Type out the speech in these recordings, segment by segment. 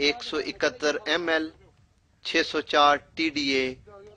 171 ML, 604 TDA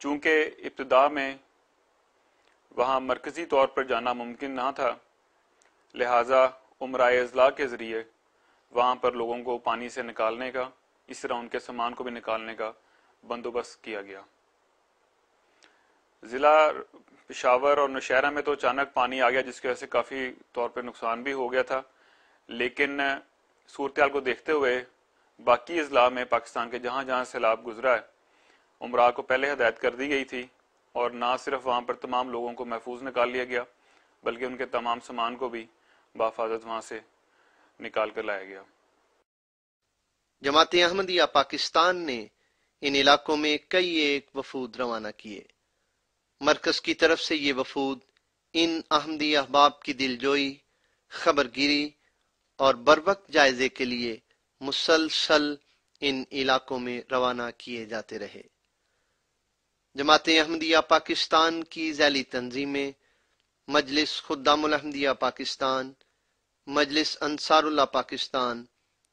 چونکہ ابتدا میں وہاں مرکزی طور پر جانا ممکن نہ تھا، لہٰذا امرائے اضلاع کے ذریعے وہاں پر لوگوں کو پانی سے نکالنے کا، اس طرح ان کے سامان کو بھی نکالنے کا بندوبست کیا گیا۔ ضلع پشاور اور نوشہرہ میں تو اچانک پانی آ گیا، جس کی وجہ سے کافی طور پہ نقصان بھی ہو گیا تھا، لیکن صورتحال کو دیکھتے ہوئے باقی اضلاع میں پاکستان کے جہاں جہاں سیلاب گزرا ہے، امراء کو پہلے ہدایت کر دی گئی تھی، اور نہ صرف وہاں پر تمام لوگوں کو محفوظ نکال لیا گیا بلکہ ان کے تمام سامان کو بھی بحفاظت وہاں سے نکال کر لایا گیا۔ جماعت احمدیہ پاکستان نے ان علاقوں میں کئی ایک وفود روانہ کیے۔ مرکز کی طرف سے یہ وفود ان احمدی احباب کی دلجوئی، خبرگیری اور بروقت جائزے کے لیے مسلسل ان علاقوں میں روانہ کیے جاتے رہے۔ جماعت احمدیہ پاکستان کی ذیلی تنظیمیں مجلس خدام الاحمدیہ پاکستان، مجلس انصار اللہ پاکستان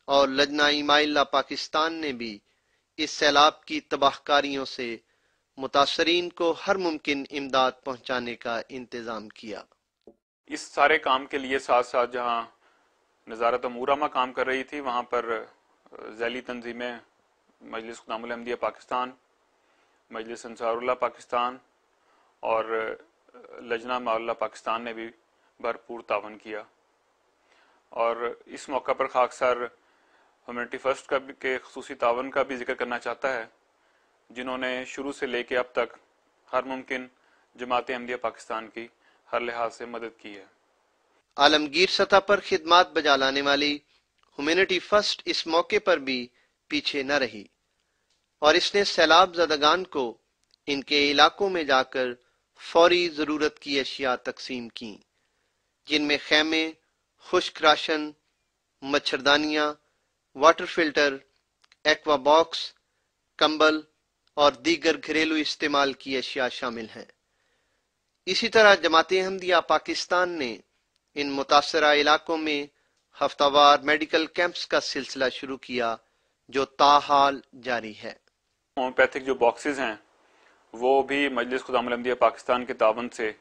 اور لجنہ ایماء اللہ پاکستان نے بھی اس سیلاب کی تباہ کاریوں سے متاثرین کو ہر ممکن امداد پہنچانے کا انتظام کیا۔ اس سارے کام کے لیے ساتھ ساتھ جہاں نظارت امور عامہ کام کر رہی تھی، وہاں پر ذیلی تنظیمیں مجلس خدام الاحمدیہ پاکستان، مجلس انصار اللہ پاکستان اور لجنہ مع اللہ پاکستان نے بھی بھرپور تعاون کیا۔ اور اس موقع پر خاکسار ہیومینٹی فرسٹ کا کے خصوصی تعاون کا بھی ذکر کرنا چاہتا ہے، جنہوں نے شروع سے لے کے اب تک ہر ممکن جماعت احمدیہ پاکستان کی ہر لحاظ سے مدد کی ہے۔ عالمگیر سطح پر خدمات بجا لانے والی ہیومینٹی فرسٹ اس موقع پر بھی پیچھے نہ رہی، اور اس نے سیلاب زدگان کو ان کے علاقوں میں جا کر فوری ضرورت کی اشیاء تقسیم کی، جن میں خیمے، خشک راشن، مچھردانیاں، واٹر فلٹر، ایکوا باکس، کمبل اور دیگر گھریلو استعمال کی اشیاء شامل ہیں۔ اسی طرح جماعت احمدیہ پاکستان نے ان متاثرہ علاقوں میں ہفتہ وار میڈیکل کیمپس کا سلسلہ شروع کیا، جو تاحال جاری ہے۔ ہومیوپیتھک جو باکسز ہیں وہ بھی مجلس خدام الاحمدیہ پاکستان کے تعاون سے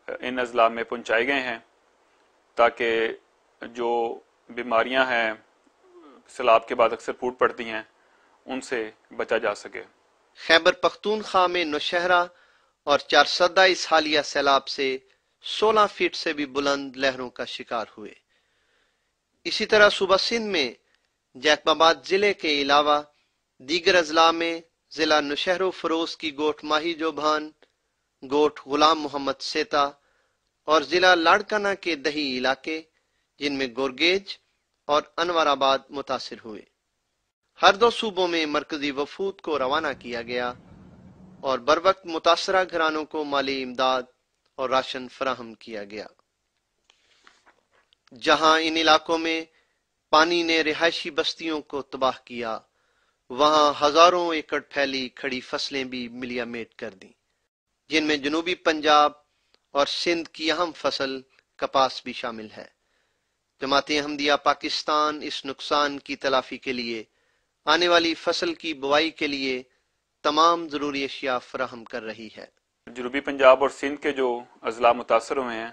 ان اضلاع میں پہنچائے گئے ہیں، تاکہ جو بیماریاں ہیں سیلاب کے بعد اکثر پھوٹ پڑتی ہیں ان سے بچا جا سکے۔ خیبر پختونخوا میں نوشہرہ اور چارسدہ اس حالیہ سیلاب سے 16 فٹ سے بھی بلند لہروں کا شکار ہوئے۔ اسی طرح صوبہ سندھ میں جیکب آباد ضلع کے علاوہ دیگر اضلاع میں ضلع نوشہر و فروز کی گوٹھ ماہی جوبھان، گوٹھ غلام محمد سیتا اور ضلع لاڑکانہ کے دہی علاقے، جن میں گورگیج اور انور آباد متاثر ہوئے۔ ہر دو صوبوں میں مرکزی وفود کو روانہ کیا گیا اور بروقت متاثرہ گھرانوں کو مالی امداد اور راشن فراہم کیا گیا۔ جہاں ان علاقوں میں پانی نے رہائشی بستیوں کو تباہ کیا، وہاں ہزاروں ایکڑ پھیلی کھڑی فصلیں بھی ملیا میٹ کر دیں، جن میں جنوبی پنجاب اور سندھ کی اہم فصل کپاس بھی شامل ہے۔ جماعت احمدیہ پاکستان اس نقصان کی تلافی کے لیے آنے والی فصل کی بوائی کے لیے تمام ضروری اشیاء فراہم کر رہی ہے۔ جنوبی پنجاب اور سندھ کے جو اضلاع متاثر ہوئے ہیں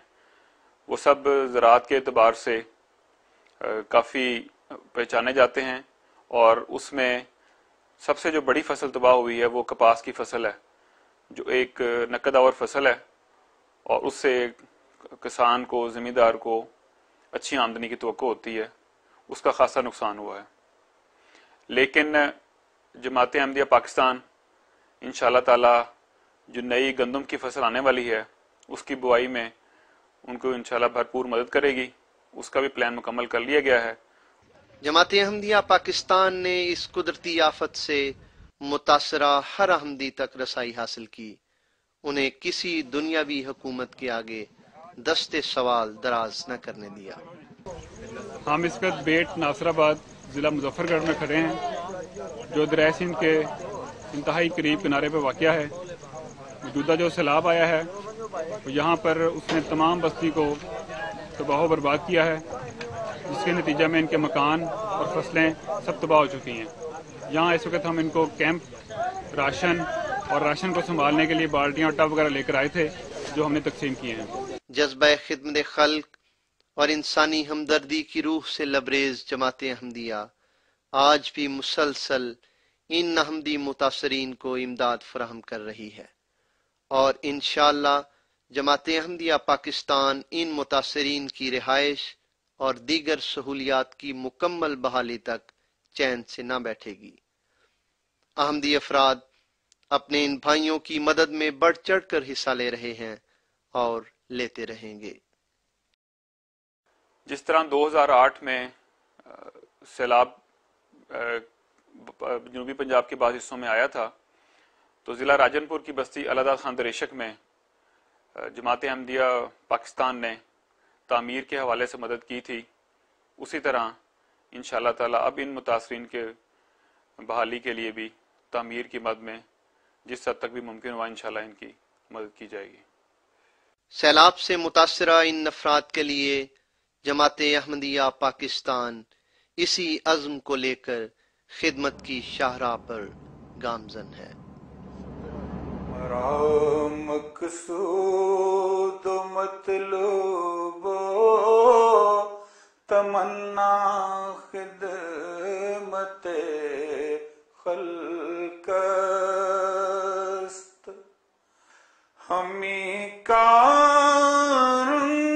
وہ سب زراعت کے اعتبار سے کافی پہچانے جاتے ہیں، اور اس میں سب سے جو بڑی فصل تباہ ہوئی ہے وہ کپاس کی فصل ہے، جو ایک نقد آور فصل ہے، اور اس سے کسان کو، زمیندار کو اچھی آمدنی کی توقع ہوتی ہے۔ اس کا خاصا نقصان ہوا ہے، لیکن جماعت احمدیہ پاکستان انشاءاللہ تعالی جو نئی گندم کی فصل آنے والی ہے اس کی بوائی میں ان کو انشاءاللہ بھرپور مدد کرے گی، اس کا بھی پلان مکمل کر لیا گیا ہے۔ جماعت احمدیہ پاکستان نے اس قدرتی آفت سے متاثرہ ہر احمدی تک رسائی حاصل کی، انہیں کسی دنیاوی حکومت کے آگے دست سوال دراز نہ کرنے دیا۔ ہم اس وقت بیٹ ناصر آباد ضلع مظفر گڑھ میں کھڑے ہیں، جو دریائے سندھ کے انتہائی قریب کنارے پہ واقع ہے۔ موجودہ جو سیلاب آیا ہے یہاں پر اس نے تمام بستی کو تباہ و برباد کیا ہے، جس کے نتیجہ میں ان کے مکان اور فصلیں سب تباہ ہو چکی ہیں۔ یہاں اس وقت ہم ان کو کیمپ، راشن اور راشن کو سنبھالنے کے لیے بالٹیاں اور ٹب وغیرہ لے کر آئے تھے جو ہم نے تقسیم کیے ہیں۔ جذبہ خدمت خلق اور انسانی ہمدردی کی روح سے لبریز جماعت احمدیہ آج بھی مسلسل ان ناحمدی متاثرین کو امداد فراہم کر رہی ہے، اور انشاءاللہ جماعت احمدیہ پاکستان ان متاثرین کی رہائش اور دیگر سہولیات کی مکمل بحالی تک چین سے نہ بیٹھے گی۔ احمدی افراد اپنے ان بھائیوں کی مدد میں بڑھ چڑھ کر حصہ لے رہے ہیں اور لیتے رہیں گے۔ جس طرح 2008 میں سیلاب جنوبی پنجاب کے بعض حصوں میں آیا تھا، تو ضلع راجن پور کی بستی علادہ خان دریشک میں جماعت احمدیہ پاکستان نے تعمیر کے حوالے سے مدد کی تھی، اسی طرح انشاءاللہ تعالی اب ان متاثرین کے بحالی کے لیے بھی تعمیر کی مد میں جس حد تک بھی ممکن ہوا انشاءاللہ ان کی مدد کی جائے گی۔ سیلاب سے متاثرہ ان افراد کے لیے جماعت احمدیہ پاکستان اسی عزم کو لے کر خدمت کی شاہراہ پر گامزن ہے۔ مرا مقصود و مطلوب و تمنا خدمت خلق است، ہمیں کارن